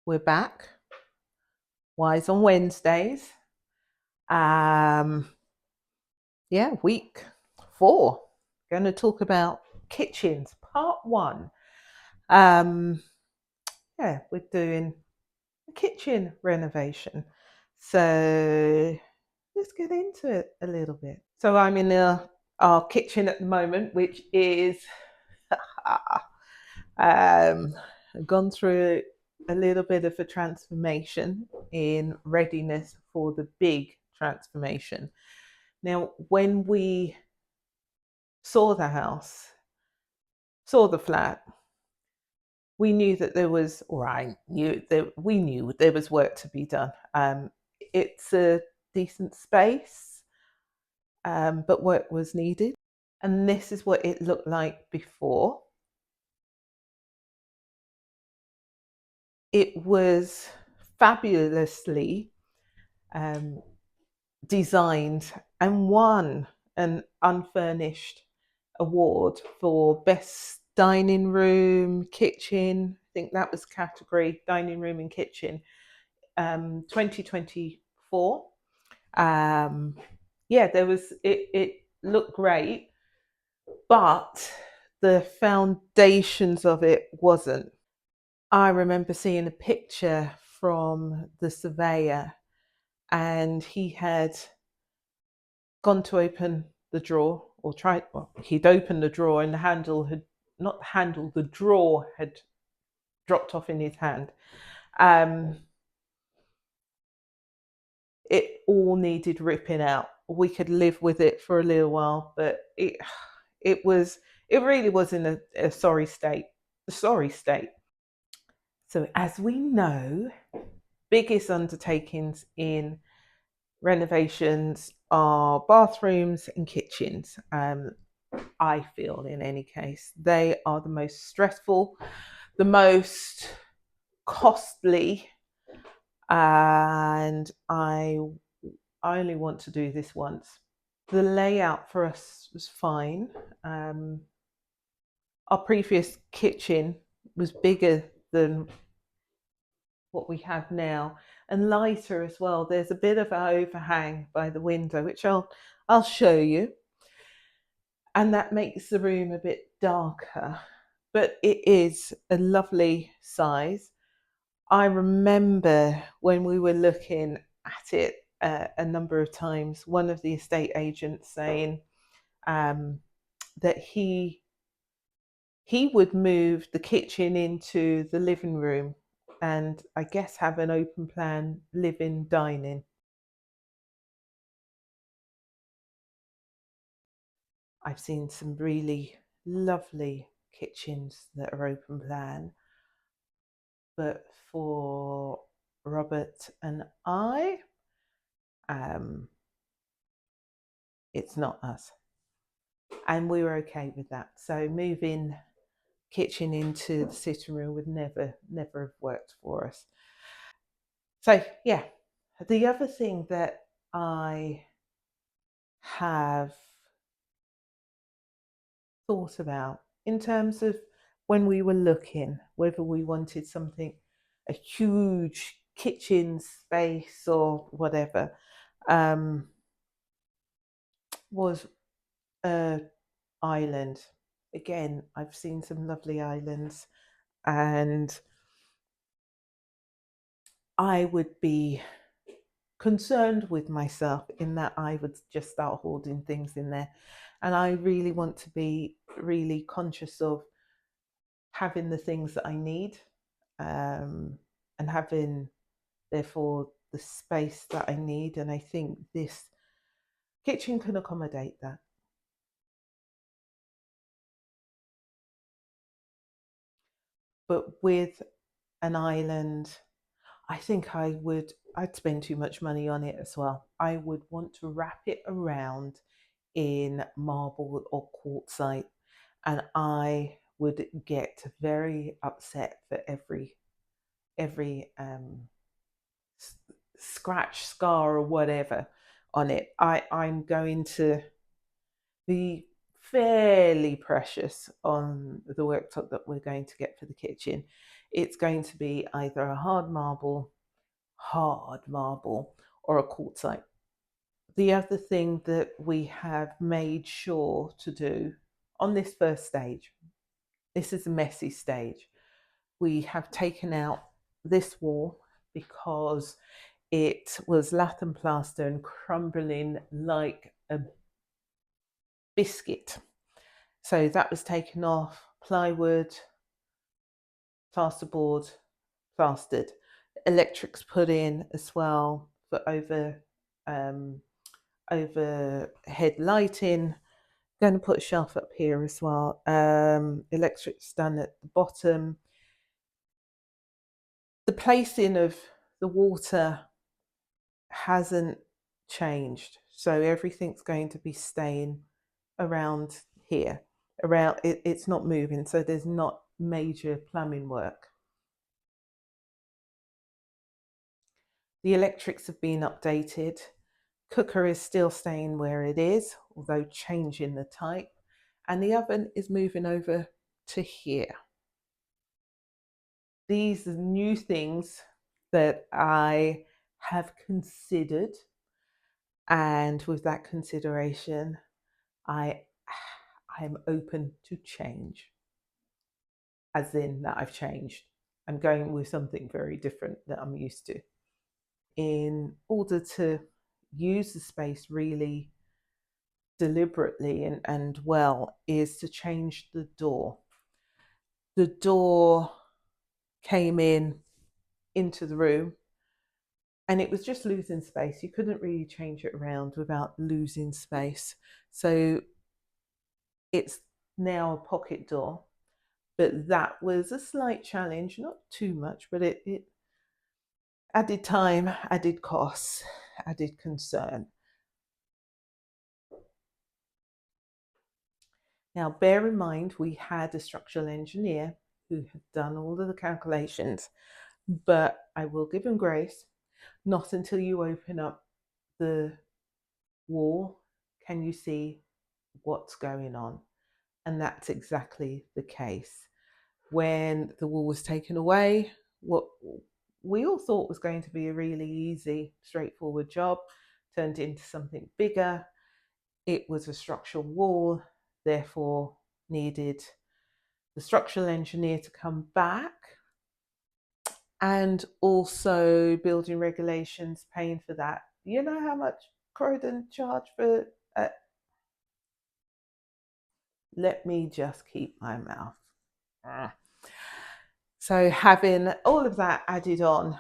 we're back. Wise on Wednesdays. Um, yeah, week 4. Going to talk about kitchens, part 1. Yeah, we're doing a kitchen renovation. So let's get into it a little bit. So I'm in our kitchen at the moment, which is gone through a little bit of a transformation in readiness for the big transformation. Now, when we saw the house, saw the flat, we knew that there was, or I knew that we knew there was work to be done. It's a decent space, but work was needed. And this is what it looked like before. It was fabulously designed and won an unfurnished award for best dining room, kitchen. I think that was category dining room and kitchen, 2024. Yeah, there was it looked great, but the foundations of it wasn't. I remember seeing a picture from the surveyor, and he had gone to open the drawer, or tried, well, he'd opened the drawer and the handle had, not the handle, the drawer had dropped off in his hand. It all needed ripping out. We could live with it for a little while, but it was, it really was in a sorry state. Sorry state. So as we know, biggest undertakings in renovations are bathrooms and kitchens. I feel, in any case, they are the most stressful, the most costly, and I only want to do this once. The layout for us was fine. Our previous kitchen was bigger than what we have now, and lighter as well. There's a bit of an overhang by the window, which I'll show you, and that makes the room a bit darker, but it is a lovely size. I remember when we were looking at it a number of times, one of the estate agents saying that he would move the kitchen into the living room and I guess have an open plan living dining. I've seen some really lovely kitchens that are open plan, but for Robert and I, um, it's not us. And we were okay with that. So moving kitchen into the sitting room would never have worked for us. So yeah, the other thing that I have thought about in terms of when we were looking whether we wanted something, a huge kitchen space or whatever, was a island. Again, I've seen some lovely islands, and I would be concerned with myself in that I would just start hoarding things in there. And I really want to be really conscious of having the things that I need, and having, therefore, the space that I need. And I think this kitchen can accommodate that. But with an island, I think I'd spend too much money on it as well. I would want to wrap it around in marble or quartzite, and I would get very upset for every scratch, scar, or whatever on it. I'm going to be fairly precious on the worktop that we're going to get for the kitchen. it's going to be either a hard marble, or a quartzite. The other thing that we have made sure to do on this first stage, this is a messy stage, we have taken out this wall because it was lath and plaster and crumbling like a biscuit. So that was taken off, plywood, plasterboard, plastered. Electrics put in as well for overhead lighting. Going to put a shelf up here as well. Electrics done at the bottom. The placing of the water hasn't changed, so everything's going to be staying around here. It's not moving, so there's not major plumbing work. The electrics have been updated. Cooker is still staying where it is, although changing the type, and the oven is moving over to here. These are new things that I have considered, and with that consideration, I am open to change, as in that I've changed. I'm going with something very different that I'm used to. In order to use the space really deliberately and well, is to change the door. The door came into the room and it was just losing space. You couldn't really change it around without losing space. So it's now a pocket door, but that was a slight challenge, not too much, but it added time, added costs, added concern. Now, bear in mind, we had a structural engineer who had done all of the calculations, but I will give him grace. Not until you open up the wall can you see what's going on. And that's exactly the case. When the wall was taken away, what we all thought was going to be a really easy, straightforward job turned into something bigger. It was a structural wall, therefore needed the structural engineer to come back, and also building regulations paying for that. You know how much Croydon charge for let me just keep my mouth. So having all of that added on,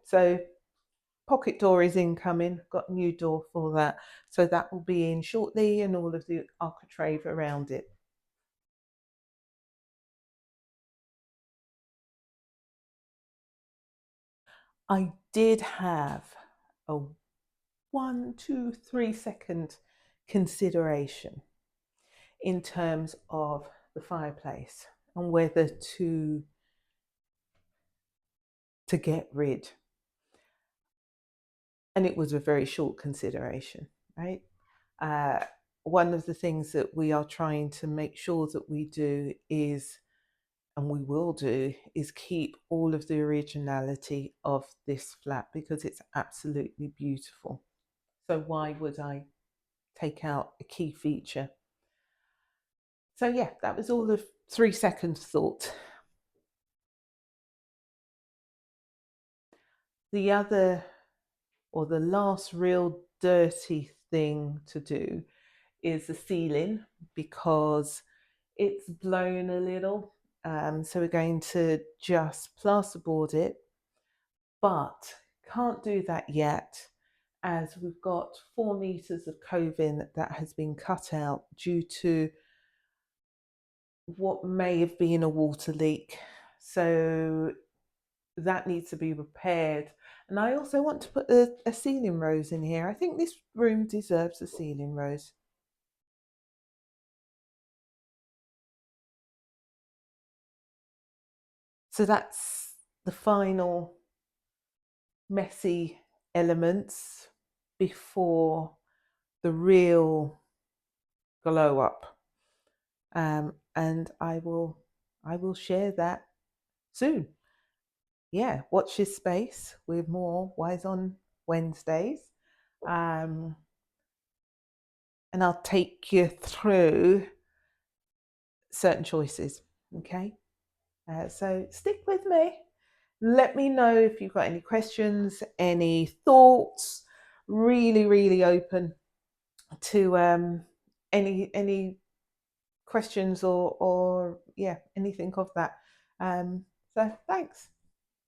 so pocket door is incoming, got a new door for that. So that will be in shortly, and all of the architrave around it. I did have a 1, 2, 3 second consideration in terms of the fireplace and whether to get rid. And it was a very short consideration, right? One of the things that we are trying to make sure that we do is, and we will do, is keep all of the originality of this flat because it's absolutely beautiful. So why would I take out a key feature? So yeah, that was all of 3 seconds thought. The other, or the last real dirty thing to do is the ceiling, because it's blown a little. So we're going to just plasterboard it, but can't do that yet as we've got 4 meters of coving that has been cut out due to what may have been a water leak. So that needs to be repaired. And I also want to put a ceiling rose in here. I think this room deserves a ceiling rose. So that's the final messy elements before the real glow up. And I will I will share that soon. Yeah, watch this space with more Wise on Wednesdays. And I'll take you through certain choices. Okay. So stick with me. Let me know if you've got any questions, any thoughts. Really, really open to any questions or yeah, anything of that. So thanks.